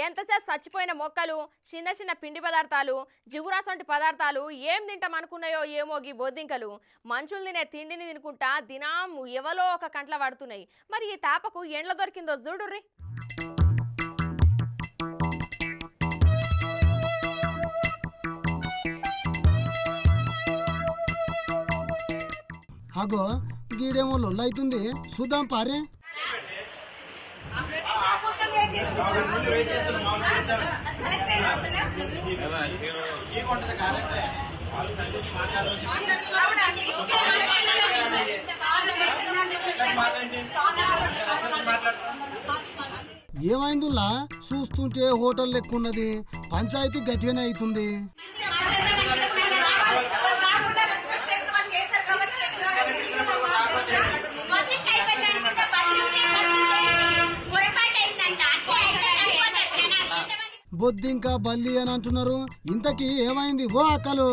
ఎంతసేపు చచ్చిపోయిన మొక్కలు చిన్న చిన్న పిండి పదార్థాలు జిగురాసంటి పదార్థాలు ఏం తింటాం అనుకున్నాయో ఏమో గీ బొద్దింకలు మనుషులు తినే తిండిని తినుకుంటా దినం ఎవలో ఒక కంట్ల పడుతున్నాయి. మరి ఈ తాపకు ఎండ్ల దొరికిందో చూడుర్రి. అగో గీడేమో లొల్లైతుంది చూద్దాం పారే. ఏమైందిలా చూస్తుంటే హోటల్ లెక్కున్నది, పంచాయతీ గట్టిగానే అవుతుంది. బొద్దింక బల్లి అని అంటున్నారు, ఇంతకీ ఏమైంది ఓ అక్కలు?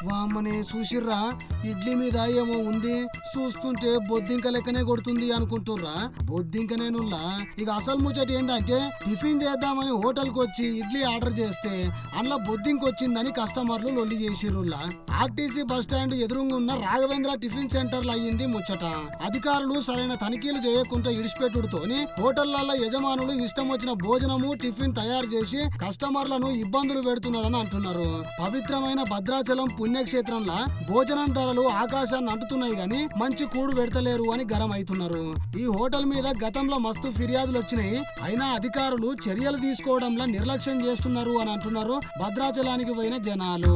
వామ్మని చూసిర్రా, ఇడ్లీ మీద ఏమో ఉంది, చూస్తుంటే బొద్దింక లెక్కనే కొడుతుంది అనుకుంటుర్రా. బొద్దింకనేనుల్లా. ఇక అసలు ముచ్చట ఏందంటే టిఫిన్ చేద్దామని హోటల్కి వచ్చి ఇడ్లీ ఆర్డర్ చేస్తే అందులో బొద్దింక వచ్చిందని కస్టమర్లు లొల్లి చేసిర్రుల్లా. ఆర్టీసీ బస్ స్టాండ్ ఎదురుగా ఉన్న రాఘవేంద్ర టిఫిన్ సెంటర్లో అయ్యింది ముచ్చట. అధికారులు సరైన తనిఖీలు చేయకుండా ఇడిచిపెట్టుడుతోని హోటళ్లలో యజమానులు ఇష్టం వచ్చిన భోజనము టిఫిన్ తయారు చేసి కస్టమర్లను ఇబ్బందులు పెడుతున్నారని అంటున్నారు. పవిత్రమైన భద్రాచలం పుణ్యక్షేత్రంలో భోజనం ధరలు ఆకాశాన్ని అంటున్నాయి గాని మంచి కూడు పెడతలేరు అని గరం అవుతున్నారు. ఈ హోటల్ మీద గతంలో మస్తు ఫిర్యాదులు వచ్చినాయి, అయినా అధికారులు చర్యలు తీసుకోవడంలో నిర్లక్ష్యం చేస్తున్నారు అని అంటున్నారు భద్రాచలానికి పోయిన జనాలు.